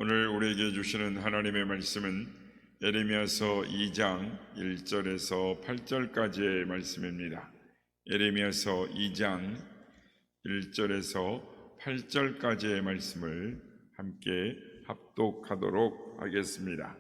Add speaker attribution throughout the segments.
Speaker 1: 오늘 우리에게 주시는 하나님의 말씀은 예레미야서 2장 1절에서 8절까지의 말씀입니다. 예레미야서 2장 1절에서 8절까지의 말씀을 함께 합독하도록 하겠습니다.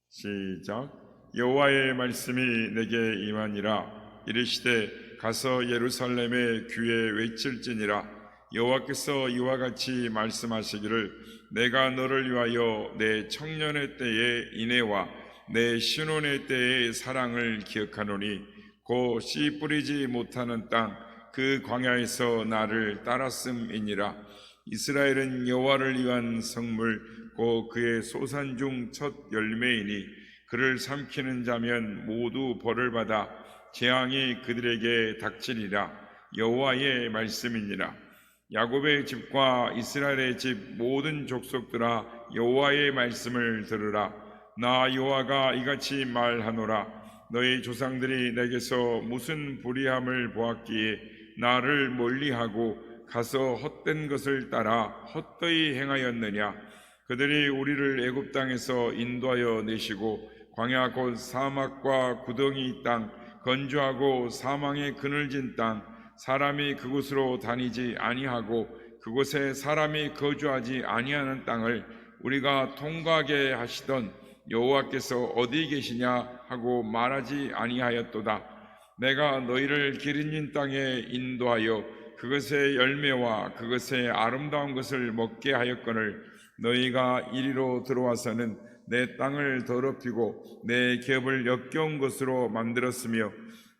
Speaker 1: 시작. 여호와의 말씀이 내게 임하니라. 이르시되 가서 예루살렘의 귀에 외칠지니라. 여호와께서 이와 같이 말씀하시기를 내가 너를 위하여 내 청년의 때의 인애와 내 신혼의 때의 사랑을 기억하노니 곧 씨 뿌리지 못하는 땅 그 광야에서 나를 따랐음이니라. 이스라엘은 여호와를 위한 성물 곧 그의 소산 중 첫 열매이니 그를 삼키는 자면 모두 벌을 받아 재앙이 그들에게 닥치리라. 여호와의 말씀이니라. 야곱의 집과 이스라엘의 집 모든 족속들아 여호와의 말씀을 들으라. 나 여호와가 이같이 말하노라. 너희 조상들이 내게서 무슨 불의함을 보았기에 나를 멀리하고 가서 헛된 것을 따라 헛되이 행하였느냐. 그들이 우리를 애굽 땅에서 인도하여 내시고 광야 곧 사막과 구덩이 땅 건조하고 사망의 그늘진 땅 사람이 그곳으로 다니지 아니하고 그곳에 사람이 거주하지 아니하는 땅을 우리가 통과하게 하시던 여호와께서 어디 계시냐 하고 말하지 아니하였도다. 내가 너희를 기름진 땅에 인도하여 그것의 열매와 그것의 아름다운 것을 먹게 하였거늘 너희가 이리로 들어와서는 내 땅을 더럽히고 내 겹을 역겨운 것으로 만들었으며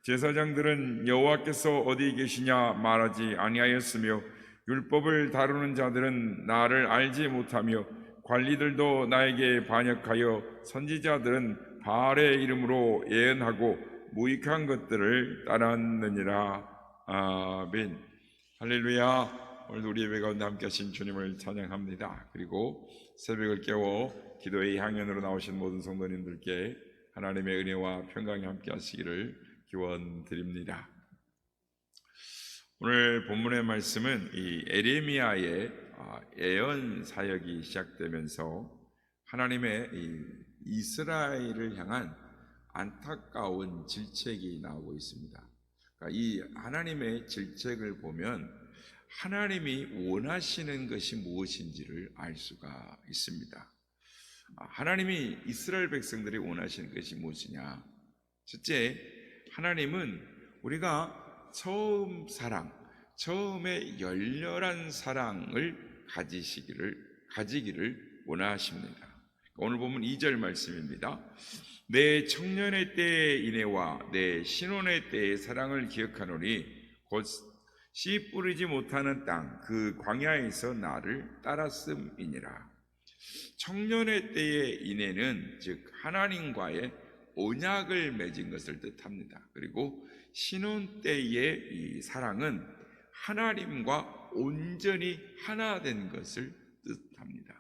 Speaker 1: 제사장들은 여호와께서 어디 계시냐 말하지 아니하였으며 율법을 다루는 자들은 나를 알지 못하며 관리들도 나에게 반역하여 선지자들은 바알의 이름으로 예언하고 무익한 것들을 따랐느니라. 아멘. 할렐루야. 오늘도 우리 예배 가운데 함께 하신 주님을 찬양합니다. 그리고 새벽을 깨워 기도의 향연으로 나오신 모든 성도님들께 하나님의 은혜와 평강이 함께 하시기를 기원드립니다. 오늘 본문의 말씀은 이 예레미야의 예언 사역이 시작되면서 하나님의 이스라엘을 향한 안타까운 질책이 나오고 있습니다. 그러니까 이 하나님의 질책을 보면 하나님이 원하시는 것이 무엇인지를 알 수가 있습니다. 하나님이 이스라엘 백성들이 원하시는 것이 무엇이냐? 첫째, 하나님은 우리가 처음에 열렬한 사랑을 가지기를 원하십니다. 오늘 보면 2절 말씀입니다. 내 청년의 때의 인애와 내 신혼의 때의 사랑을 기억하노니 곧 씨 뿌리지 못하는 땅 그 광야에서 나를 따랐음이니라. 청년의 때의 인애는 즉 하나님과의 언약을 맺은 것을 뜻합니다. 그리고 신혼 때의 이 사랑은 하나님과 온전히 하나 된 것을 뜻합니다.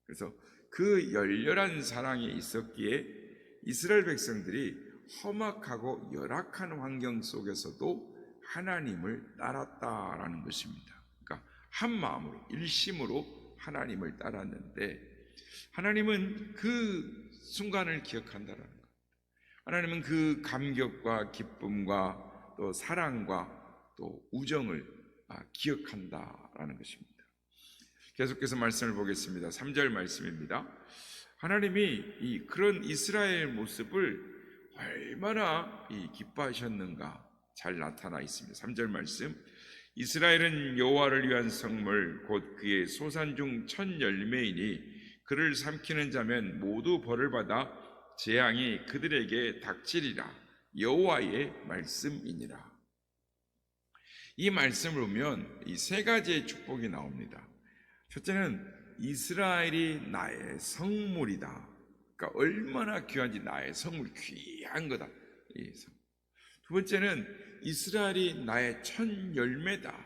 Speaker 1: 그래서 그 열렬한 사랑이 있었기에 이스라엘 백성들이 험악하고 열악한 환경 속에서도 하나님을 따랐다라는 것입니다. 그러니까 한 마음으로 일심으로 하나님을 따랐는데 하나님은 그 순간을 기억한다라는 것. 하나님은 그 감격과 기쁨과 또 사랑과 또 우정을 기억한다라는 것입니다. 계속해서 말씀을 보겠습니다. 3절 말씀입니다. 하나님이 그런 이스라엘 모습을 얼마나 기뻐하셨는가 잘 나타나 있습니다. 3절 말씀. 이스라엘은 여호와를 위한 성물 곧 그의 소산 중 첫 열매이니 그를 삼키는 자면 모두 벌을 받아 재앙이 그들에게 닥치리라. 여호와의 말씀이니라. 이 말씀을 보면 이 세 가지의 축복이 나옵니다. 첫째는 이스라엘이 나의 성물이다. 그러니까 얼마나 귀한지 나의 성물 귀한 거다. 두 번째는 이스라엘이 나의 첫 열매다.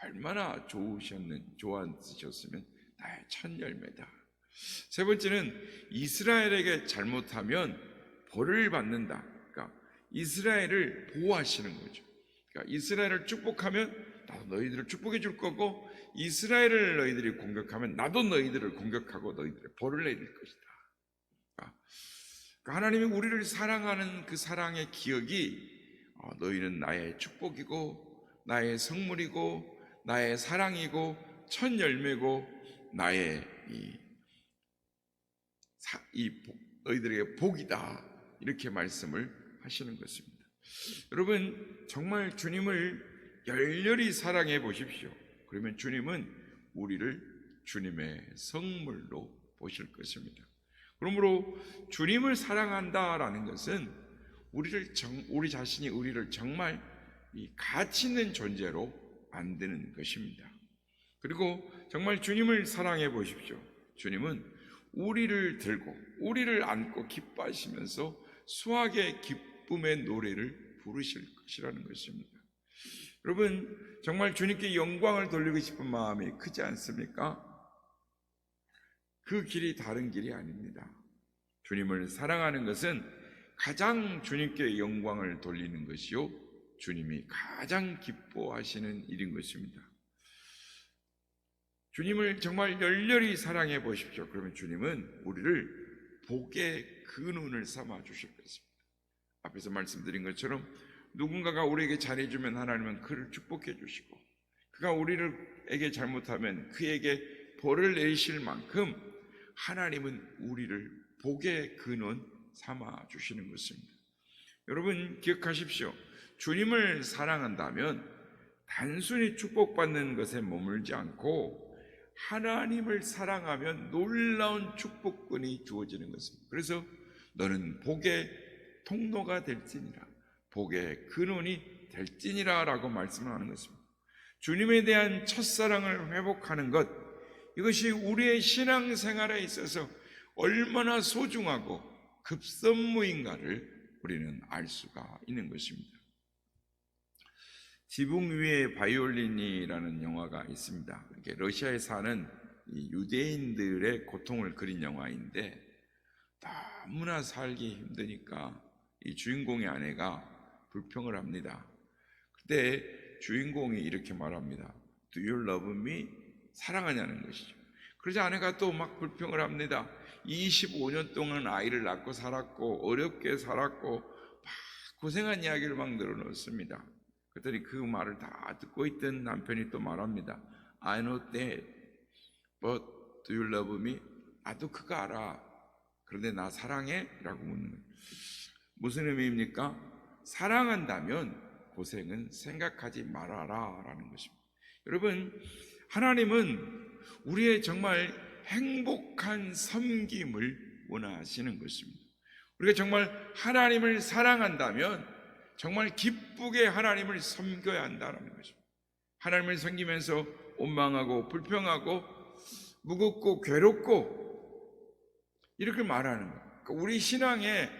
Speaker 1: 얼마나 좋아하셨으면 나의 첫 열매다. 세 번째는 이스라엘에게 잘못하면 벌을 받는다. 그러니까 이스라엘을 보호하시는 거죠. 그러니까 이스라엘을 축복하면 나도 너희들을 축복해 줄 거고, 이스라엘을 너희들이 공격하면 나도 너희들을 공격하고 너희들의 벌을 내릴 것이다. 그러니까 하나님이 우리를 사랑하는 그 사랑의 기억이 너희는 나의 축복이고 나의 성물이고 나의 사랑이고 첫 열매고 나의 너희들에게 복이다, 이렇게 말씀을 하시는 것입니다. 여러분, 정말 주님을 열렬히 사랑해 보십시오. 그러면 주님은 우리를 주님의 성물로 보실 것입니다. 그러므로 주님을 사랑한다라는 것은 우리 자신이 우리를 정말 가치 있는 존재로 만드는 것입니다. 그리고 정말 주님을 사랑해 보십시오. 주님은 우리를 들고 우리를 안고 기뻐하시면서 수학의 기쁨의 노래를 부르실 것이라는 것입니다. 여러분, 정말 주님께 영광을 돌리고 싶은 마음이 크지 않습니까? 그 길이 다른 길이 아닙니다. 주님을 사랑하는 것은 가장 주님께 영광을 돌리는 것이요, 주님이 가장 기뻐하시는 일인 것입니다. 주님을 정말 열렬히 사랑해 보십시오. 그러면 주님은 우리를 복의 근원을 삼아 주실 것입니다. 앞에서 말씀드린 것처럼 누군가가 우리에게 잘해주면 하나님은 그를 축복해 주시고, 그가 우리에게 잘못하면 그에게 벌을 내리실 만큼 하나님은 우리를 복의 근원 삼아 주시는 것입니다. 여러분, 기억하십시오. 주님을 사랑한다면 단순히 축복받는 것에 머물지 않고 하나님을 사랑하면 놀라운 축복권이 주어지는 것입니다. 그래서 너는 복의 통로가 될지니라, 복의 근원이 될지니라 라고 말씀을 하는 것입니다. 주님에 대한 첫사랑을 회복하는 것, 이것이 우리의 신앙생활에 있어서 얼마나 소중하고 급선무인가를 우리는 알 수가 있는 것입니다. 지붕 위의 바이올린이라는 영화가 있습니다. 이게 러시아에 사는 이 유대인들의 고통을 그린 영화인데, 너무나 살기 힘드니까 이 주인공의 아내가 불평을 합니다. 그때 주인공이 이렇게 말합니다. Do you love me? 사랑하냐는 것이죠. 그러자 아내가 또 막 불평을 합니다. 25년 동안 아이를 낳고 살았고 어렵게 살았고 막 고생한 이야기를 막 늘어놓습니다. 그랬더니 그 말을 다 듣고 있던 남편이 또 말합니다. I know that, but do you love me? 나도 그거 알아. 그런데 나 사랑해? 라고 묻는 거예요. 무슨 의미입니까? 사랑한다면 고생은 생각하지 말아라 라는 것입니다. 여러분, 하나님은 우리의 정말 행복한 섬김을 원하시는 것입니다. 우리가 정말 하나님을 사랑한다면 정말 기쁘게 하나님을 섬겨야 한다는 것입니다. 하나님을 섬기면서 원망하고 불평하고 무겁고 괴롭고 이렇게 말하는 거예요. 그러니까 우리 신앙에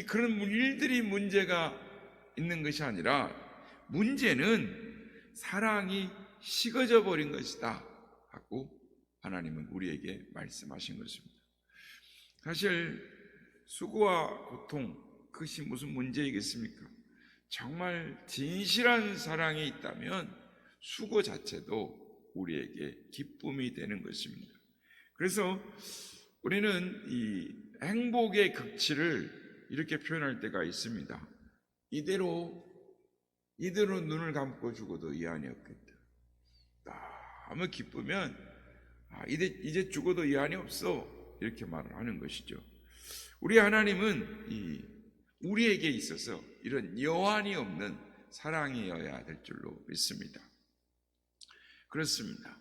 Speaker 1: 그런 일들이 문제가 있는 것이 아니라 문제는 사랑이 식어져 버린 것이다 하고 하나님은 우리에게 말씀하신 것입니다. 사실 수고와 고통, 그것이 무슨 문제이겠습니까? 정말 진실한 사랑이 있다면 수고 자체도 우리에게 기쁨이 되는 것입니다. 그래서 우리는 이 행복의 극치를 이렇게 표현할 때가 있습니다. 이대로 눈을 감고 죽어도 이한이 없겠다. 너무 기쁘면 이제 죽어도 이한이 없어, 이렇게 말을 하는 것이죠. 우리 하나님은 우리에게 있어서 이런 여한이 없는 사랑이어야 될 줄로 믿습니다. 그렇습니다.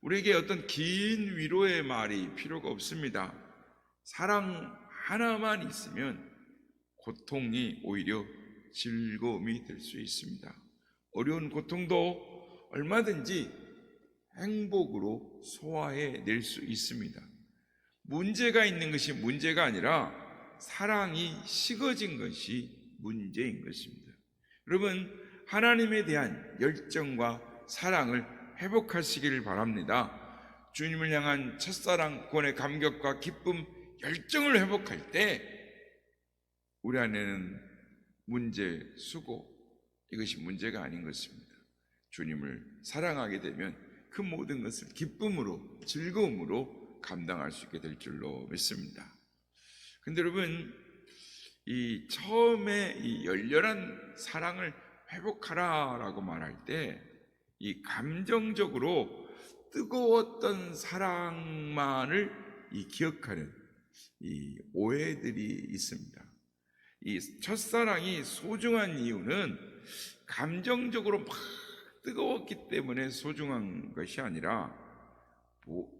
Speaker 1: 우리에게 어떤 긴 위로의 말이 필요가 없습니다. 사랑 하나만 있으면 고통이 오히려 즐거움이 될 수 있습니다. 어려운 고통도 얼마든지 행복으로 소화해 낼 수 있습니다. 문제가 있는 것이 문제가 아니라 사랑이 식어진 것이 문제인 것입니다. 여러분, 하나님에 대한 열정과 사랑을 회복하시기를 바랍니다. 주님을 향한 첫사랑, 구원의 감격과 기쁨, 열정을 회복할 때 우리 안에는 문제, 수고, 이것이 문제가 아닌 것입니다. 주님을 사랑하게 되면 그 모든 것을 기쁨으로, 즐거움으로 감당할 수 있게 될 줄로 믿습니다. 근데 여러분, 이 처음에 이 열렬한 사랑을 회복하라라고 말할 때 이 감정적으로 뜨거웠던 사랑만을 기억하는 이 오해들이 있습니다. 이 첫사랑이 소중한 이유는 감정적으로 막 뜨거웠기 때문에 소중한 것이 아니라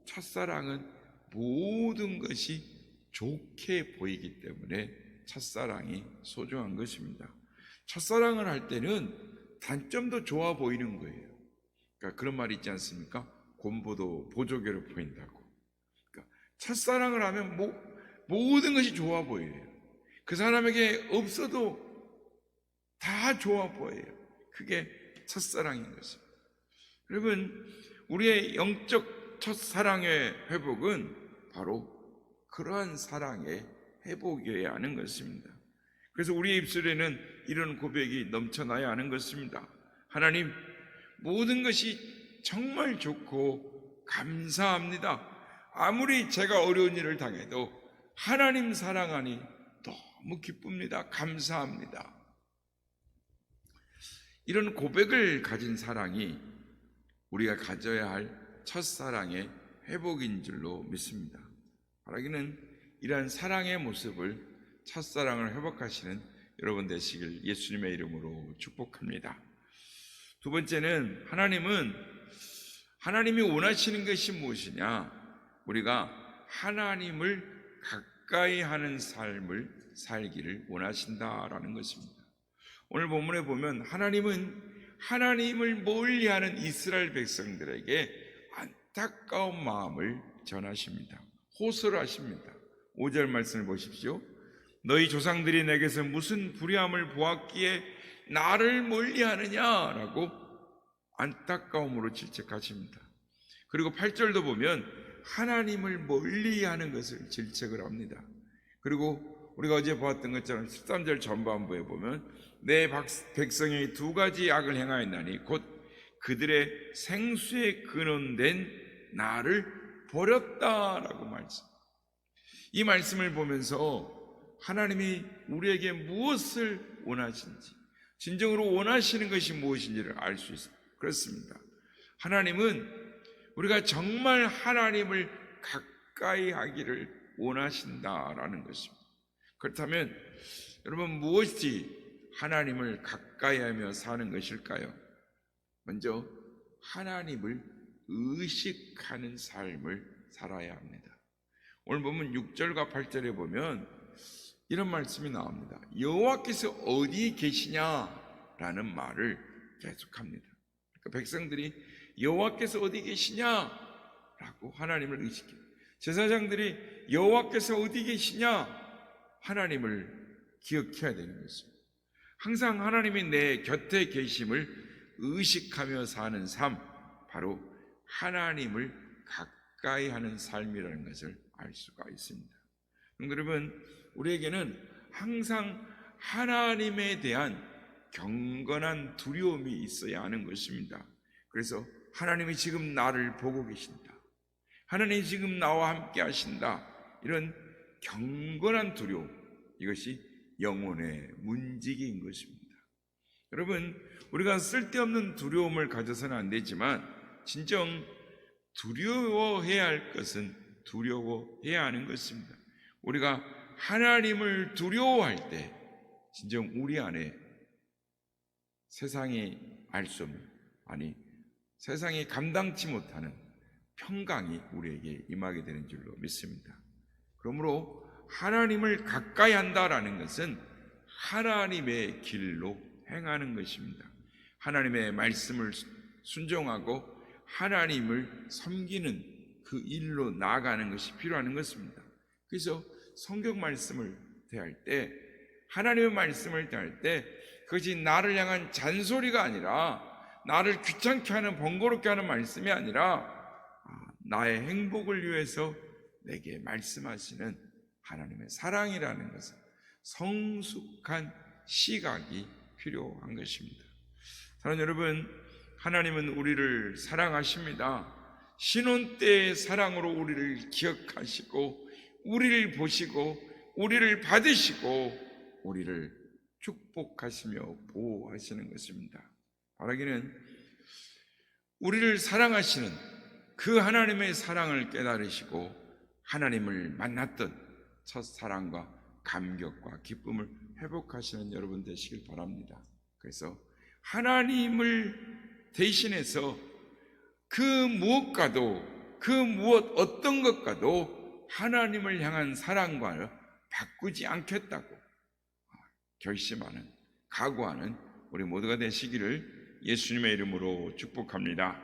Speaker 1: 첫사랑은 모든 것이 좋게 보이기 때문에 첫사랑이 소중한 것입니다. 첫사랑을 할 때는 단점도 좋아 보이는 거예요. 그러니까 그런 말이 있지 않습니까? 곰보도 보조개로 보인다고. 그러니까 첫사랑을 하면 모든 것이 좋아 보여요. 그 사람에게 없어도 다 좋아 보여요. 그게 첫사랑인 것입니다. 여러분, 우리의 영적 첫사랑의 회복은 바로 그러한 사랑의 회복이어야 하는 것입니다. 그래서 우리의 입술에는 이런 고백이 넘쳐나야 하는 것입니다. 하나님, 모든 것이 정말 좋고 감사합니다. 아무리 제가 어려운 일을 당해도 하나님 사랑하니 너무 기쁩니다. 감사합니다. 이런 고백을 가진 사랑이 우리가 가져야 할 첫사랑의 회복인 줄로 믿습니다. 바라기는 이러한 사랑의 모습을, 첫사랑을 회복하시는 여러분 되시길 예수님의 이름으로 축복합니다. 두 번째는 하나님이 원하시는 것이 무엇이냐? 우리가 하나님을 가까이 하는 삶을 살기를 원하신다라는 것입니다. 오늘 본문에 보면 하나님은 하나님을 멀리하는 이스라엘 백성들에게 안타까운 마음을 전하십니다. 호소를 하십니다. 5절 말씀을 보십시오. 너희 조상들이 내게서 무슨 불의함을 보았기에 나를 멀리하느냐라고 안타까움으로 질책하십니다. 그리고 8절도 보면 하나님을 멀리하는 것을 질책을 합니다. 그리고 우리가 어제 보았던 것처럼 13절 전반부에 보면 내 백성이 두 가지 악을 행하였나니 곧 그들의 생수에 근원된 나를 버렸다라고 말씀. 이 말씀을 보면서 하나님이 우리에게 무엇을 원하시는지, 진정으로 원하시는 것이 무엇인지를 알 수 있습니다. 그렇습니다. 하나님은 우리가 정말 하나님을 가까이 하기를 원하신다라는 것입니다. 그렇다면 여러분, 무엇이 하나님을 가까이 하며 사는 것일까요? 먼저 하나님을 의식하는 삶을 살아야 합니다. 오늘 보면 6절과 8절에 보면 이런 말씀이 나옵니다. 여호와께서 어디 계시냐라는 말을 계속합니다. 그러니까 백성들이 여호와께서 어디 계시냐라고 하나님을 의식해요. 제사장들이 여호와께서 어디 계시냐, 하나님을 기억해야 되는 것입니다. 항상 하나님이 내 곁에 계심을 의식하며 사는 삶, 바로 하나님을 가까이 하는 삶이라는 것을 알 수가 있습니다. 여러분, 우리에게는 항상 하나님에 대한 경건한 두려움이 있어야 하는 것입니다. 그래서 하나님이 지금 나를 보고 계신다, 하나님이 지금 나와 함께 하신다, 이런 경건한 두려움, 이것이 영혼의 문지기인 것입니다. 여러분, 우리가 쓸데없는 두려움을 가져서는 안 되지만 진정 두려워해야 할 것은 두려워해야 하는 것입니다. 우리가 하나님을 두려워할 때 진정 우리 안에 세상이 알 수 없는, 아니 세상이 감당치 못하는 평강이 우리에게 임하게 되는 줄로 믿습니다. 그러므로 하나님을 가까이 한다라는 것은 하나님의 길로 행하는 것입니다. 하나님의 말씀을 순종하고 하나님을 섬기는 그 일로 나아가는 것이 필요한 것입니다. 그래서 성경 말씀을 대할 때, 하나님의 말씀을 대할 때 그것이 나를 향한 잔소리가 아니라, 나를 귀찮게 하는, 번거롭게 하는 말씀이 아니라 나의 행복을 위해서 내게 말씀하시는 하나님의 사랑이라는 것은 성숙한 시각이 필요한 것입니다. 사랑하는 여러분, 하나님은 우리를 사랑하십니다. 신혼 때의 사랑으로 우리를 기억하시고 우리를 보시고 우리를 받으시고 우리를 축복하시며 보호하시는 것입니다. 바라기는 우리를 사랑하시는 그 하나님의 사랑을 깨달으시고 하나님을 만났던 첫사랑과 감격과 기쁨을 회복하시는 여러분 되시길 바랍니다. 그래서 하나님을 대신해서 그 무엇과도 그 무엇 어떤 것과도 하나님을 향한 사랑과를 바꾸지 않겠다고 결심하는, 각오하는 우리 모두가 되시기를 예수님의 이름으로 축복합니다.